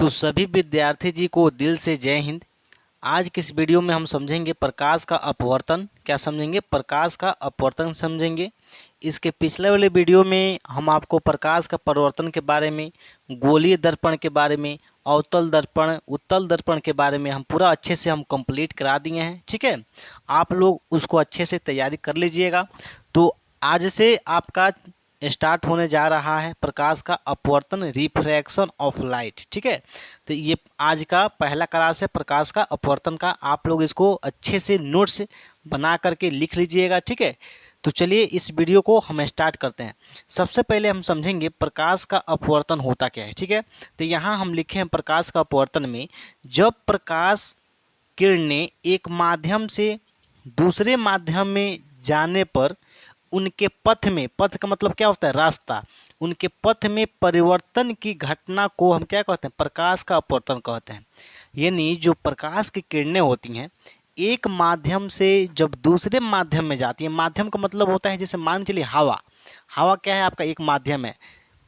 तो सभी विद्यार्थी जी को दिल से जय हिंद। आज की इस वीडियो में हम समझेंगे प्रकाश का अपवर्तन। क्या समझेंगे? प्रकाश का अपवर्तन समझेंगे। इसके पिछले वाले वीडियो में हम आपको प्रकाश का परावर्तन के बारे में, गोलीय दर्पण के बारे में, अवतल दर्पण, उत्तल दर्पण के बारे में हम पूरा अच्छे से हम कंप्लीट करा दिए हैं। ठीक है, आप लोग उसको अच्छे से तैयारी कर लीजिएगा। तो आज से आपका स्टार्ट होने जा रहा है प्रकाश का अपवर्तन, रिफ्रैक्शन ऑफ लाइट। ठीक है, तो ये आज का पहला क्लास है प्रकाश का अपवर्तन का। आप लोग इसको अच्छे से नोट्स बना करके लिख लीजिएगा। ठीक है, तो चलिए इस वीडियो को हम स्टार्ट करते हैं। सबसे पहले हम समझेंगे प्रकाश का अपवर्तन होता क्या है। ठीक है, तो यहाँ हम लिखे हैं प्रकाश का अपवर्तन में जब प्रकाश किरणें एक माध्यम से दूसरे माध्यम में जाने पर उनके पथ में, पथ का मतलब क्या होता है? रास्ता। उनके पथ में परिवर्तन की घटना को हम क्या कहते हैं? प्रकाश का अपवर्तन कहते हैं। यानी जो प्रकाश की किरणें होती हैं एक माध्यम से जब दूसरे माध्यम में जाती हैं, माध्यम का मतलब होता है जैसे मान चलिए हवा। हवा क्या है आपका? एक माध्यम है।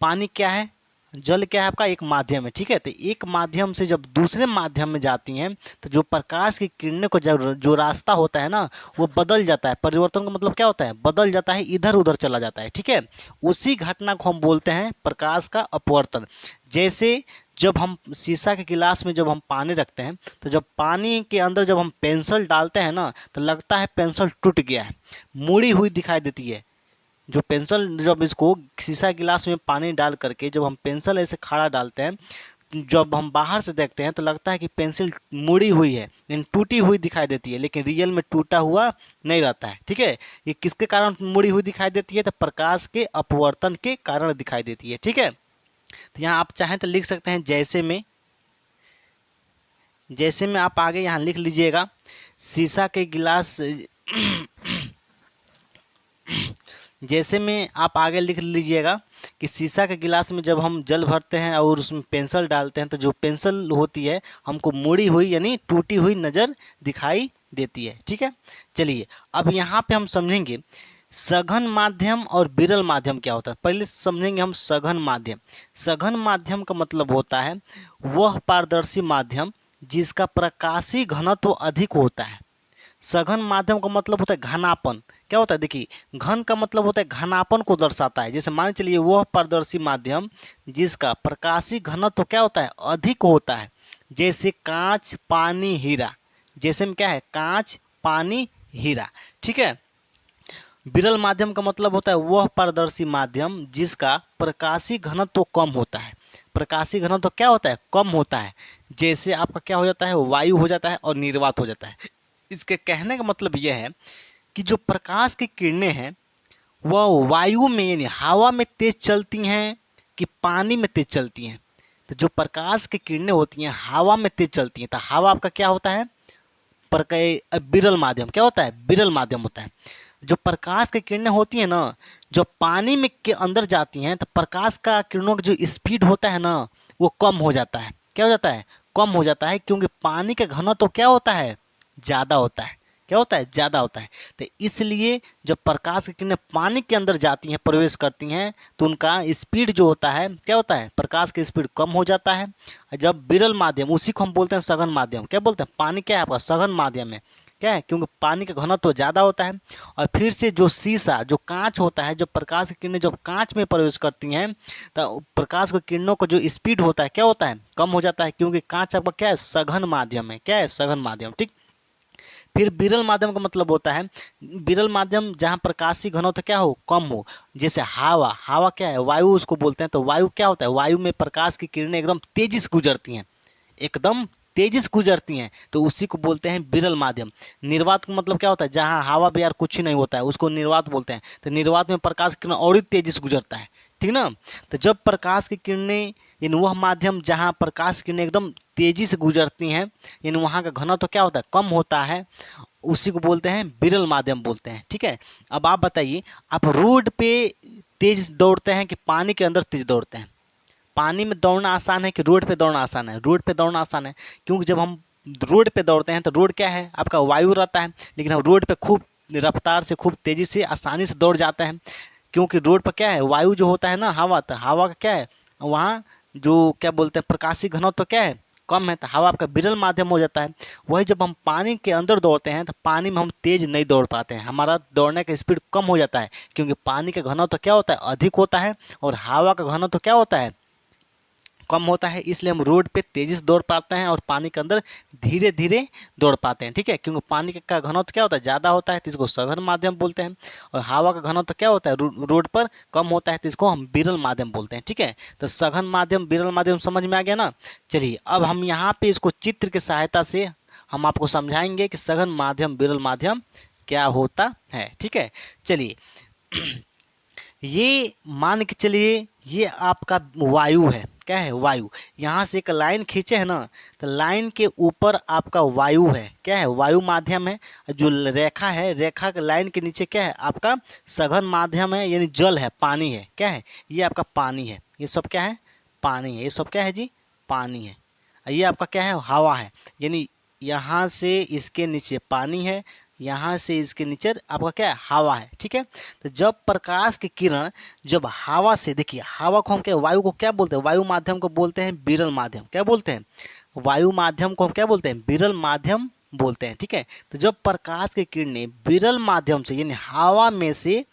पानी क्या है? जल क्या है आपका? एक माध्यम है। ठीक है, तो एक माध्यम से जब दूसरे माध्यम में जाती हैं तो जो प्रकाश की किरणें को जो रास्ता होता है ना वो बदल जाता है। परिवर्तन का मतलब क्या होता है? बदल जाता है, इधर उधर चला जाता है। ठीक है, उसी घटना को हम बोलते हैं प्रकाश का अपवर्तन। जैसे जब हम शीशा के गिलास में जब हम पानी रखते हैं तो जब पानी के अंदर जब हम पेंसिल डालते हैं ना तो लगता है पेंसिल टूट गया है, मुड़ी हुई दिखाई देती है। जो पेंसिल, जब इसको शीशा गिलास में पानी डाल करके जब हम पेंसिल ऐसे खड़ा डालते हैं, जब हम बाहर से देखते हैं तो लगता है कि पेंसिल मुड़ी हुई है, यानी टूटी हुई दिखाई देती है, लेकिन रियल में टूटा हुआ नहीं रहता है। ठीक है, ये किसके कारण मुड़ी हुई दिखाई देती है? तो प्रकाश के अपवर्तन के कारण दिखाई देती है। ठीक है, तो यहाँ आप चाहें तो लिख सकते हैं जैसे में आप आगे यहाँ लिख लीजिएगा शीशा के गिलास जैसे में आप आगे लिख लीजिएगा कि शीशा के गिलास में जब हम जल भरते हैं और उसमें पेंसिल डालते हैं तो जो पेंसिल होती है हमको मुड़ी हुई यानी टूटी हुई नज़र दिखाई देती है। ठीक है, चलिए अब यहाँ पे हम समझेंगे सघन माध्यम और विरल माध्यम क्या होता है। पहले समझेंगे हम सघन माध्यम। सघन माध्यम का मतलब होता है वह पारदर्शी माध्यम जिसका प्रकाशीय घनत्व अधिक होता है। सघन माध्यम का मतलब होता है घनापन। क्या होता है? देखिए, घन का मतलब होता है घनापन को दर्शाता है। जैसे मान चलिए वह पारदर्शी माध्यम जिसका प्रकाशीय घनत्व क्या होता है? अधिक होता है। जैसे कांच, पानी, हीरा। जैसे में क्या है? कांच, पानी, हीरा। ठीक है, विरल माध्यम का मतलब होता है वह पारदर्शी माध्यम जिसका प्रकाशीय घनत्व कम होता है। प्रकाशीय घनत्व क्या होता है? कम होता है। जैसे आपका क्या हो जाता है? वायु हो जाता है और निर्वात हो जाता है। इसके कहने का मतलब यह है कि जो प्रकाश की किरणें हैं वह वायु में यानी हवा में तेज चलती हैं कि पानी में तेज चलती हैं। तो जो प्रकाश की किरणें होती हैं हवा में तेज चलती हैं, तो हवा आपका क्या होता है? विरल माध्यम। क्या होता है? विरल माध्यम होता है। जो प्रकाश की किरणें होती हैं ना, जो पानी में के अंदर जाती हैं तो प्रकाश का किरणों का जो स्पीड होता है ना वो कम हो जाता है। क्या हो जाता है? कम हो जाता है, क्योंकि पानी का घनत्व तो क्या होता है? ज़्यादा होता है। क्या होता है? ज़्यादा होता है। तो इसलिए जब प्रकाश की किरणें पानी के अंदर जाती हैं, प्रवेश करती हैं, तो उनका स्पीड जो होता है क्या होता है? प्रकाश की स्पीड कम हो जाता है। जब विरल माध्यम, उसी को हम बोलते हैं सघन माध्यम। क्या बोलते हैं? पानी क्या है आपका? सघन माध्यम है। क्या है? क्योंकि पानी का घनत्व तो ज़्यादा होता है। और फिर से जो शीशा, जो कांच होता है, जब प्रकाश की किरणें जब कांच में प्रवेश करती हैं तो प्रकाश की किरणों का जो स्पीड होता है क्या होता है? कम हो जाता है, क्योंकि कांच आपका क्या है? सघन माध्यम है। क्या है? सघन माध्यम। ठीक, फिर विरल माध्यम का मतलब होता है विरल माध्यम जहाँ प्रकाशीय घनत्व क्या हो? कम हो। जैसे हवा। हवा क्या है? वायु उसको बोलते हैं। तो वायु क्या होता है? वायु में प्रकाश की किरणें एकदम तेजी से गुजरती हैं, एकदम तेजी से गुजरती हैं, तो उसी को बोलते हैं विरल माध्यम। निर्वात का मतलब क्या होता है? जहाँ हवा भी यार कुछ नहीं होता है उसको निर्वात बोलते हैं। तो निर्वात में प्रकाश की किरण और ही तेजी से गुजरता है। ठीक ना? तो जब प्रकाश की किरणें यानी वह माध्यम जहाँ प्रकाश की किरणें एकदम तेजी से गुजरती हैं यानी वहाँ का घनत्व तो क्या होता है? कम होता है, उसी को बोलते हैं विरल माध्यम बोलते हैं। ठीक है, अब आप बताइए, आप रोड पे तेज दौड़ते हैं कि पानी के अंदर तेज दौड़ते हैं? पानी में दौड़ना आसान है कि रोड पे दौड़ना आसान है? रोड पे दौड़ना आसान है, क्योंकि जब हम रोड पे दौड़ते हैं तो रोड क्या है आपका? वायु रहता है, लेकिन हम रोड पे खूब रफ्तार से, खूब तेज़ी से, आसानी से दौड़ जाते हैं, क्योंकि रोड पर क्या है? वायु जो होता है ना, हवा, तो हवा का क्या है? वहाँ जो क्या बोलते हैं प्रकाशीय घनत्व तो क्या है, कम है, तो हवा आपका विरल माध्यम हो जाता है। वही जब हम पानी के अंदर दौड़ते हैं तो पानी में हम तेज नहीं दौड़ पाते हैं, हमारा दौड़ने का स्पीड कम हो जाता है, क्योंकि पानी का घनत्व तो क्या होता है, अधिक होता है, और हवा का घनत्व तो क्या होता है, कम होता है। इसलिए हम रोड पे तेजी से दौड़ पाते हैं और पानी के अंदर धीरे धीरे दौड़ पाते हैं, ठीक है। क्योंकि पानी का घनत्व क्या होता है, ज़्यादा होता है, तो इसको सघन माध्यम बोलते हैं, और हवा का घनत्व क्या होता है, रोड पर कम होता है, तो इसको हम विरल माध्यम बोलते हैं, ठीक है। तो सघन माध्यम, विरल माध्यम समझ में आ गया ना। चलिए अब हम यहाँ पे इसको चित्र की सहायता से हम आपको समझाएंगे कि सघन माध्यम, विरल माध्यम क्या होता है, ठीक है। चलिए ये मान के चलिए ये आपका वायु है, क्या है, वायु। यहाँ से एक लाइन खींचे है ना, तो लाइन के ऊपर आपका वायु है, क्या है, वायु माध्यम है। जो रेखा है, रेखा के लाइन के नीचे क्या है आपका सघन माध्यम है, यानी जल है, पानी है, क्या है, ये आपका पानी है, ये सब क्या है, पानी है, ये सब क्या है जी, पानी है। ये आपका क्या है, हवा है, यानी यहाँ से इसके नीचे पानी है, यहाँ से इसके नीचे आपका क्या है, हवा है, ठीक है। तो जब प्रकाश की किरण जब हवा से, देखिए हवा को हम क्या, वायु को क्या बोलते हैं, वायु माध्यम को बोलते हैं विरल माध्यम, क्या बोलते हैं, वायु माध्यम को हम क्या बोलते हैं, विरल माध्यम बोलते हैं, ठीक है। तो जब प्रकाश की किरणें विरल माध्यम से यानी हवा में से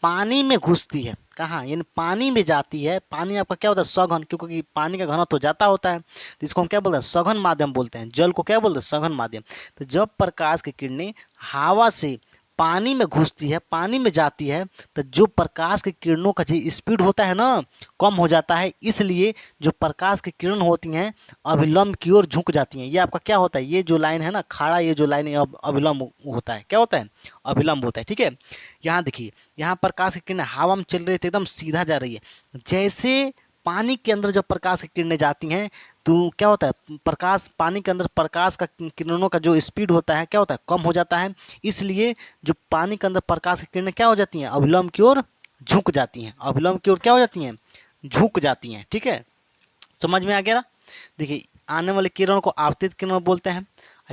पानी में घुसती है, कहाँ, यानी पानी में जाती है, पानी आपका क्या होता है, सघन, क्योंकि पानी का घनत्व तो जाता होता है, तो इसको हम क्या बोलते हैं, सघन माध्यम बोलते हैं, जल को क्या बोलते हैं, सघन माध्यम। तो जब प्रकाश की किरणें हवा से पानी में घुसती है, पानी में जाती है, तो जो प्रकाश की किरणों का जो स्पीड होता है ना, कम हो जाता है, इसलिए जो प्रकाश की किरण होती हैं अभिलंब की ओर झुक जाती हैं। ये आपका क्या होता है, ये जो लाइन है ना खाड़ा, ये जो लाइन है अभिलंब होता है, क्या होता है, अभिलंब होता है, ठीक है। यहाँ देखिए, यहाँ प्रकाश की किरणें हवा में चल रही थी, एकदम सीधा जा रही है, जैसे पानी के अंदर जब प्रकाश की किरणें जाती हैं तो क्या होता है, प्रकाश, पानी के अंदर प्रकाश का किरणों का जो स्पीड होता है क्या होता है, कम हो जाता है। इसलिए जो पानी के अंदर प्रकाश की किरणें क्या हो जाती हैं, अभिलंब की ओर झुक जाती हैं, अभिलंब की ओर क्या हो जाती हैं, झुक जाती हैं, ठीक है। समझ में आ गया ना। देखिए आने वाली किरणों को आपतित किरण बोलते हैं।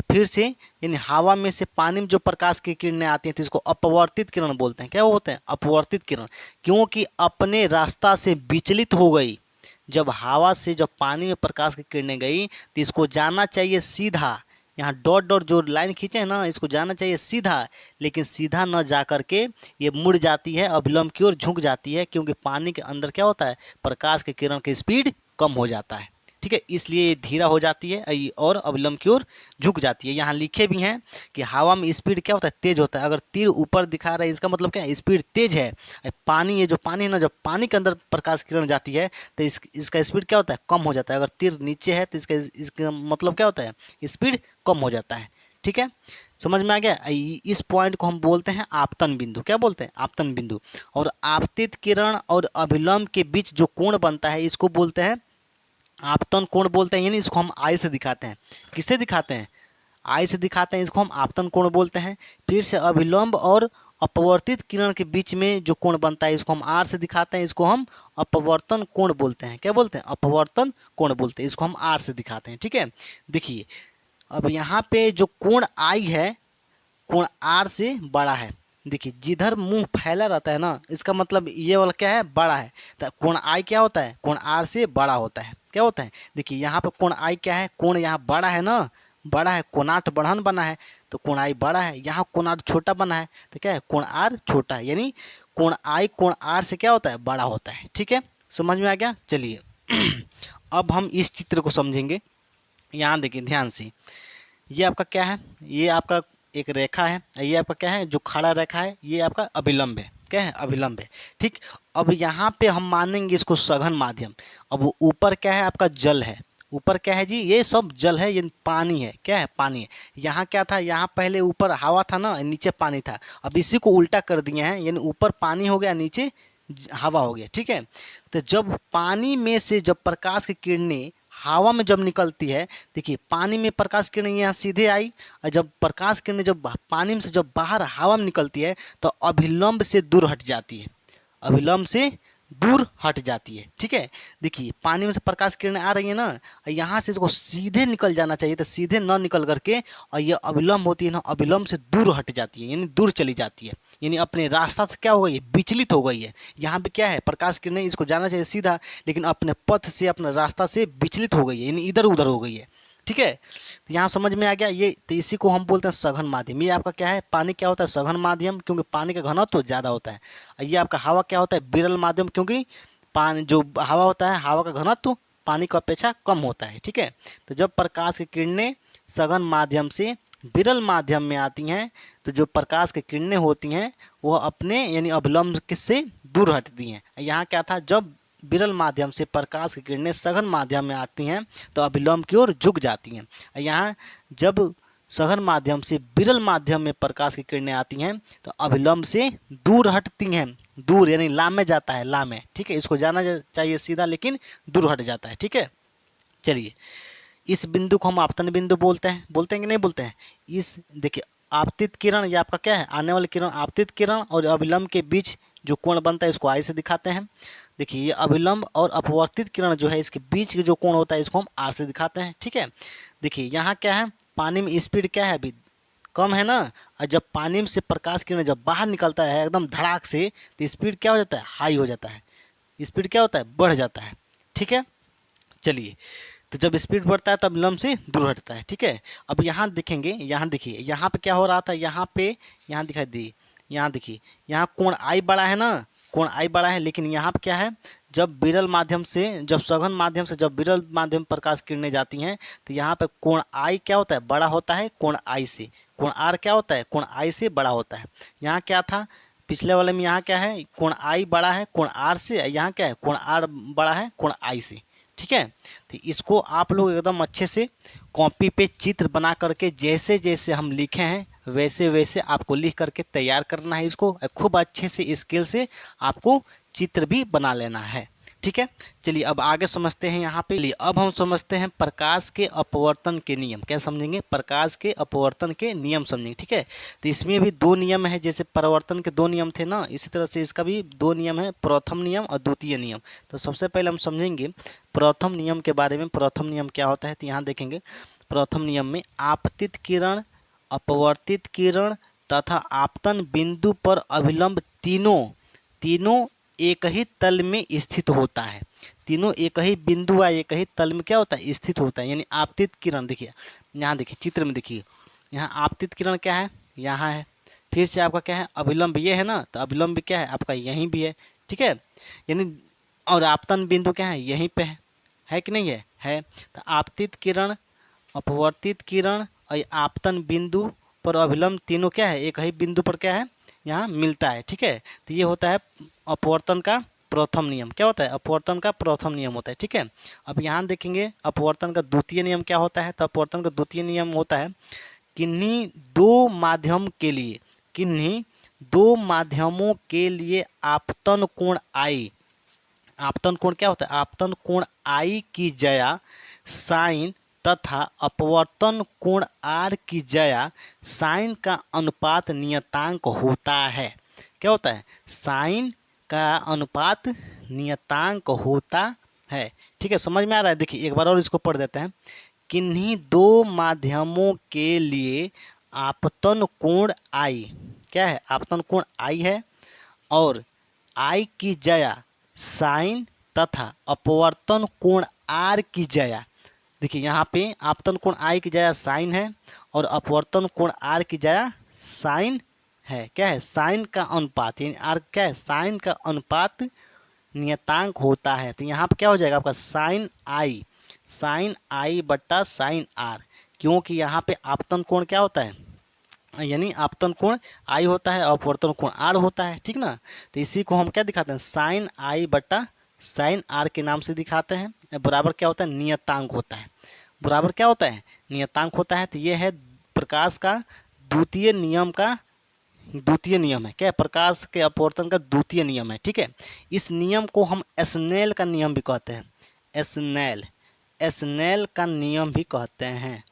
फिर से यानी हवा में से पानी में जो प्रकाश की किरणें आती हैं तो इसको अपवर्तित किरण बोलते हैं, क्या बोलते हैं, अपवर्तित किरण, क्योंकि अपने रास्ता से विचलित हो गई। जब हवा से जब पानी में प्रकाश की किरणें गई तो इसको जाना चाहिए सीधा, यहाँ डॉट डॉट जो लाइन खींचे हैं ना, इसको जाना चाहिए सीधा, लेकिन सीधा न जा कर के ये मुड़ जाती है, अभिलंब की ओर झुक जाती है, क्योंकि पानी के अंदर क्या होता है, प्रकाश की किरण की स्पीड कम हो जाता है, ठीक है। इसलिए ये धीरा हो जाती है और अविलंब की ओर झुक जाती है। यहाँ लिखे भी हैं कि हवा में स्पीड क्या होता है, तेज होता है। अगर तीर ऊपर दिखा रहा है इसका मतलब क्या है, स्पीड तेज है। पानी, ये जो पानी है ना, जब पानी के अंदर प्रकाश किरण जाती है तो इसका स्पीड क्या होता है, कम हो जाता है। अगर तीर नीचे है तो इसका मतलब क्या होता है, स्पीड कम हो जाता है, ठीक है। समझ में आ गया। इस पॉइंट को हम बोलते हैं आपतन बिंदु, क्या बोलते हैं, आपतन बिंदु। और आपतित किरण और अभिलंब के बीच जो कोण बनता है इसको बोलते हैं आपतन कोण बोलते हैं, यानी इसको हम आई से दिखाते हैं। किससे दिखाते हैं, आई से दिखाते हैं, इसको हम आपतन कोण बोलते हैं। फिर से अभिलंब और अपवर्तित किरण के बीच में जो कोण बनता है इसको हम आर से दिखाते हैं, इसको हम अपवर्तन कोण बोलते हैं, क्या बोलते हैं, अपवर्तन कोण बोलते हैं, इसको हम आर से दिखाते हैं, ठीक है। देखिए अब यहाँ पे जो कोण आई है, कोण आर से बड़ा है। देखिए जिधर मुंह फैला रहता है ना, इसका मतलब ये वाला क्या है, बड़ा है। तो कोण आई क्या होता है, कोण आर से बड़ा होता है, क्या होता है। देखिए यहाँ पे कोण आई क्या है, कोण यहाँ बड़ा है ना, बड़ा है, कोणार्क बढ़न बना है तो कोण आई बड़ा है। यहाँ कोणार्क छोटा बना है तो क्या है, कोण आर छोटा है। यानी कोण आई कोण आर से क्या होता है, बड़ा होता है, ठीक है। समझ में आ गया। चलिए अब हम इस चित्र को समझेंगे। यहाँ देखिए ध्यान से, ये आपका क्या है, ये आपका एक रेखा है, ये आपका क्या है, जो खड़ा रेखा है ये आपका अभिलंब है, क्या है, अभिलंब है, ठीक। अब यहाँ पे हम मानेंगे इसको सघन माध्यम। अब ऊपर क्या है, आपका जल है, ऊपर क्या है जी, ये सब जल है, ये पानी है, क्या है, पानी है। यहाँ क्या था, यहाँ पहले ऊपर हवा था ना, नीचे पानी था। अब इसी को उल्टा कर दिए हैं, यानी ऊपर पानी हो गया, नीचे हवा हो गया, ठीक है। तो जब पानी में से जब प्रकाश की किरणें हवा में जब निकलती है, देखिए पानी में प्रकाश किरणें यहाँ सीधे आई, और जब प्रकाश किरणें जब पानी में से जब बाहर हवा में निकलती है तो अभिलंब से दूर हट जाती है, अभिलंब से दूर हट जाती है। ठीक है, देखिए पानी में से प्रकाश किरणें आ रही है ना, यहाँ से इसको सीधे निकल जाना चाहिए, तो सीधे न निकल करके और ये अविलंब होती है ना, अविलंब से दूर हट जाती है, यानी दूर चली जाती है, यानी अपने रास्ता से क्या हो गई है, विचलित हो गई है। यहाँ पे क्या है, प्रकाश किरणें इसको जाना चाहिए सीधा, लेकिन अपने पथ से, अपने रास्ता से विचलित हो गई है, यानी इधर उधर हो गई है। ठीक है, तो यहाँ समझ में आ गया ये, तो इसी को हम बोलते हैं सघन माध्यम। ये आपका क्या है, पानी क्या होता है, सघन माध्यम, क्योंकि पानी का घनत्व तो ज़्यादा होता है। ये आपका हवा क्या होता है, विरल माध्यम, क्योंकि पानी जो हवा होता है, हवा का घनत्व तो पानी की अपेक्षा कम होता है। ठीक है, तो जब प्रकाश की किरणें सघन माध्यम से विरल माध्यम में आती हैं, तो जो प्रकाश की किरणें होती हैं वो अपने यानी अवलंब से दूर हटती हैं। यहाँ क्या था, जब विरल माध्यम से प्रकाश की किरणें सघन माध्यम में आती हैं तो अविलंब की ओर झुक जाती हैं। यहाँ जब सघन माध्यम से विरल माध्यम में प्रकाश की किरणें आती हैं तो अविलंब से दूर हटती हैं, दूर यानी ला में जाता है, ला में। ठीक है, इसको जाना चाहिए सीधा, लेकिन दूर हट जाता है। ठीक है, चलिए इस बिंदु को हम आपतन बिंदु बोलते हैं कि नहीं बोलते हैं। इस देखिए आपतित किरण, ये आपका क्या है, आने वाली किरण, आपतित किरण और अविलंब के बीच जो कोण बनता है इसको आई से दिखाते हैं। देखिए ये अविलंब और अपवर्तित किरण जो है इसके बीच के जो कोण होता है इसको हम आर से दिखाते हैं। ठीक है, देखिए यहाँ क्या है, पानी में स्पीड क्या है, अभी कम है ना, और जब पानी में से प्रकाश किरण जब बाहर निकलता है एकदम धड़ाक से, तो स्पीड क्या हो जाता है, हाई हो जाता है, स्पीड क्या होता है, बढ़ जाता है। ठीक है, चलिए तो जब स्पीड बढ़ता है तब अविलंब से दूर हटता है। ठीक है, अब यहाँ देखेंगे, यहाँ देखिए यहाँ पे क्या हो रहा था, यहाँ पे यहाँ दिखाई दी, यहाँ देखिए यहाँ कोण आई बड़ा है ना, कोण आई बड़ा है, लेकिन यहाँ पे क्या है, जब विरल माध्यम से, जब सघन माध्यम से जब विरल माध्यम प्रकाश किरणें जाती हैं तो यहाँ पे कोण आई क्या होता है, बड़ा होता है कोण आई से, कोण आर क्या होता है, कोण आई से बड़ा होता है। यहाँ क्या था, पिछले वाले में यहाँ क्या है, कोण आई बड़ा है कोण आर से, यहाँ क्या है, कोण आर बड़ा है कोण आई से। ठीक है, तो इसको आप लोग एकदम अच्छे से कॉपी पे चित्र बना करके जैसे जैसे हम लिखे हैं वैसे वैसे आपको लिख करके तैयार करना है। इसको खूब अच्छे से स्केल से आपको चित्र भी बना लेना है। ठीक है, चलिए अब आगे समझते हैं। यहाँ पे अब हम समझते हैं प्रकाश के अपवर्तन के नियम। क्या समझेंगे, प्रकाश के अपवर्तन के नियम समझेंगे। ठीक है, तो इसमें भी दो नियम है, जैसे परावर्तन के दो नियम थे ना, इसी तरह से इसका भी दो नियम है, प्रथम नियम और द्वितीय नियम। तो सबसे पहले हम समझेंगे प्रथम नियम के बारे में। प्रथम नियम क्या होता है, तो यहाँ देखेंगे प्रथम नियम में आपतित किरण, अपवर्तित किरण तथा आपतन बिंदु पर अभिलंब तीनों एक ही तल में स्थित होता है। तीनों एक ही बिंदु या एक ही तल में क्या होता है, स्थित होता है। यानी आपतित किरण देखिए, यहाँ देखिए चित्र में देखिए, यहाँ आपतित किरण क्या है, यहाँ है, फिर से आपका क्या है, अभिलंब ये है ना, तो अभिलंब क्या है आपका यहीं भी है। ठीक है, यानी और आपतन बिंदु क्या है, यहीं पे है कि नहीं है। तो आपतित किरण, अपवर्तित किरण और आपतन बिंदु पर अभिलंब तीनों क्या है, एक ही बिंदु पर क्या है, यहाँ मिलता है। ठीक है, तो ये होता है अपवर्तन का प्रथम नियम। क्या होता है, अपवर्तन का प्रथम नियम होता है। ठीक है, अब यहाँ देखेंगे अपवर्तन का द्वितीय नियम क्या होता है। तो अपवर्तन का द्वितीय नियम होता है किन्हीं दो माध्यमों के लिए आपतन कोण आई, आपतन कोण क्या होता है, आपतन कोण आई की जया साइन तथा अपवर्तन कोण आर की जया साइन का अनुपात नियतांक होता है। क्या होता है, साइन का अनुपात नियतांक होता है। ठीक है, समझ में आ रहा है। देखिए एक बार और इसको पढ़ देते हैं। किन्हीं दो माध्यमों के लिए आपतन कोण आई, क्या है, आपतन कोण आई है, और आई की जया साइन तथा अपवर्तन कोण आर की जया, देखिए यहाँ पे आपतन कोण आई की जया साइन है और अपवर्तन कोण आर की जया साइन है। क्या है, साइन का अनुपात, यानी आर क्या है, साइन का अनुपात नियतांक होता है। तो यहाँ पे क्या हो जाएगा आपका साइन आई बट्टा साइन आर, क्योंकि यहाँ पे आपतन कोण क्या होता है, यानी आपतन कोण आई होता है, अपवर्तन कोण आर होता है। ठीक ना, तो इसी को हम क्या दिखाते हैं, साइन आई बट्टा साइन आर के नाम से दिखाते हैं। बराबर क्या होता है, नियतांक होता है। बराबर क्या होता है, नियतांक होता है। तो ये है प्रकाश का द्वितीय नियम का द्वितीय नियम है। क्या है, प्रकाश के अपवर्तन का द्वितीय नियम है। ठीक है, इस नियम को हम स्नेल का नियम भी कहते हैं। स्नेल का नियम भी कहते हैं।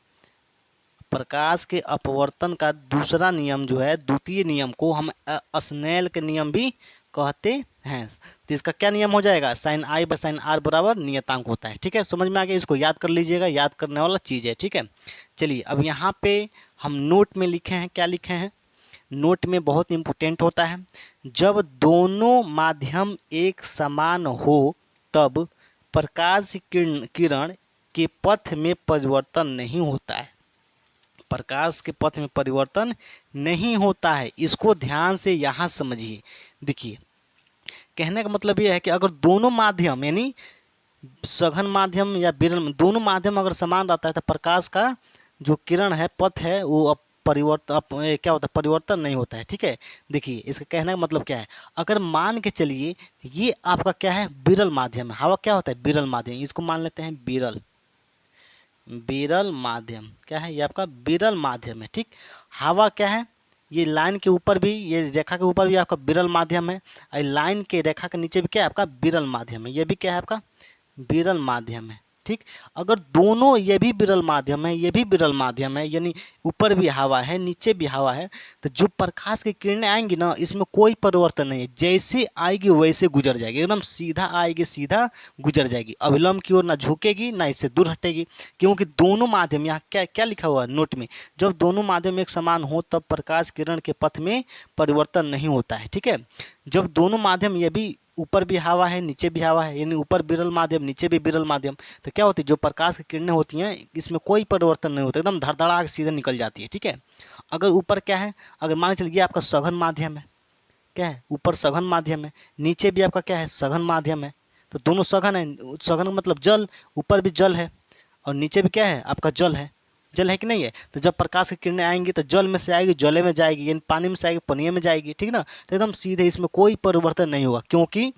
प्रकाश के अपवर्तन का दूसरा नियम जो है, द्वितीय नियम को हम स्नेल के नियम भी कहते हैं। तो इसका क्या नियम हो जाएगा, sine i by sine r बराबर नियतांक होता है। ठीक है, समझ में आ गया, इसको याद कर लीजिएगा, याद करने वाला चीज़ है। ठीक है, चलिए अब यहाँ पे हम नोट में लिखे हैं, क्या लिखे हैं, नोट में बहुत इम्पोर्टेंट होता है, जब दोनों माध्यम एक समान हो तब प्रकाश किरण के पथ में परिवर्तन नहीं होता है। प्रकाश के पथ में परिवर्तन नहीं होता है, इसको ध्यान से यहाँ समझिए। देखिए, कहने का मतलब यह है कि अगर दोनों माध्यम यानी सघन माध्यम या विरल दोनों माध्यम अगर समान रहता है तो प्रकाश का जो किरण है, पथ है, वो अब क्या होता है, परिवर्तन नहीं होता है। ठीक है, देखिए इसका कहने का मतलब क्या है, अगर मान के चलिए ये आपका क्या है, विरल माध्यम है, हवा क्या होता है, विरल माध्यम, इसको मान लेते हैं विरल, विरल माध्यम क्या है, ये आपका विरल माध्यम है। ठीक, हवा क्या है, ये लाइन के ऊपर भी, ये रेखा के ऊपर भी आपका विरल माध्यम है, और लाइन के रेखा के नीचे भी क्या है आपका विरल माध्यम है, ये भी क्या है आपका विरल माध्यम है। ठीक, अगर दोनों ये भी विरल माध्यम है, ये भी विरल माध्यम है, यानी ऊपर भी हवा है नीचे भी हवा है, तो जो प्रकाश की किरणें आएंगी ना, इसमें कोई परिवर्तन नहीं है, जैसे आएगी वैसे गुजर जाएगी, एकदम सीधा आएगी सीधा गुजर जाएगी, अविलंब की ओर ना झुकेगी ना इससे दूर हटेगी, क्योंकि दोनों माध्यम, यहाँ क्या क्या लिखा हुआ है नोट में, जब दोनों माध्यम एक समान हो तब प्रकाश किरण के पथ में परिवर्तन नहीं होता है। ठीक है, जब दोनों माध्यम, ये भी ऊपर भी हवा है नीचे भी हवा है, यानी ऊपर विरल माध्यम नीचे भी विरल माध्यम, तो क्या होती है, जो प्रकाश की किरणें होती हैं इसमें कोई परिवर्तन नहीं होता, एकदम धड़धड़ा के सीधे निकल जाती है। ठीक है, अगर ऊपर क्या है, अगर मान चलिए आपका सघन माध्यम है, क्या है, ऊपर सघन माध्यम है, नीचे भी आपका क्या है, सघन माध्यम है, तो दोनों सघन है, सघन मतलब जल, ऊपर भी जल है और नीचे भी क्या है आपका जल है, जल है कि नहीं है, तो जब प्रकाश की किरणें आएंगी तो जल में से आएगी जले में जाएगी, यानी पानी में से आएगी पानी में जाएगी। ठीक ना, तो एकदम सीधे, इसमें कोई परिवर्तन नहीं होगा, क्योंकि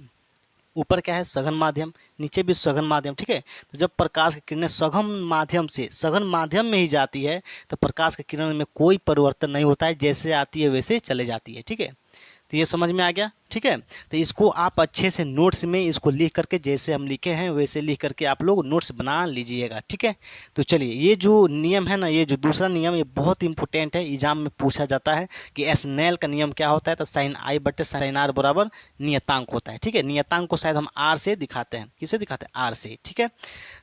ऊपर क्या है सघन माध्यम, नीचे भी सघन माध्यम। ठीक है, तो जब प्रकाश की किरणें सघन माध्यम में ही जाती है तो प्रकाश की किरण में कोई परिवर्तन नहीं होता है, जैसे आती है वैसे चले जाती है। ठीक है, तो ये समझ में आ गया। ठीक है, तो इसको आप अच्छे से नोट्स में इसको लिख करके, जैसे हम लिखे हैं वैसे लिख करके आप लोग नोट्स बना लीजिएगा। ठीक है, तो चलिए, ये जो नियम है ना, ये जो दूसरा नियम, ये बहुत इंपॉर्टेंट है, एग्जाम में पूछा जाता है कि एस्नेल का नियम क्या होता है, तो साइन आई बटे साइन आर बराबर नियतांक होता है। ठीक है, नियतांक को शायद हम आर से दिखाते हैं, किसे दिखाते हैं, आर से। ठीक है,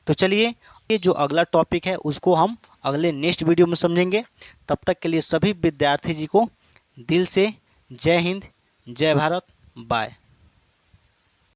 तो चलिए, ये जो अगला टॉपिक है उसको हम अगले नेक्स्ट वीडियो में समझेंगे। तब तक के लिए सभी विद्यार्थी जी को दिल से जय हिंद, जय भारत, बाय।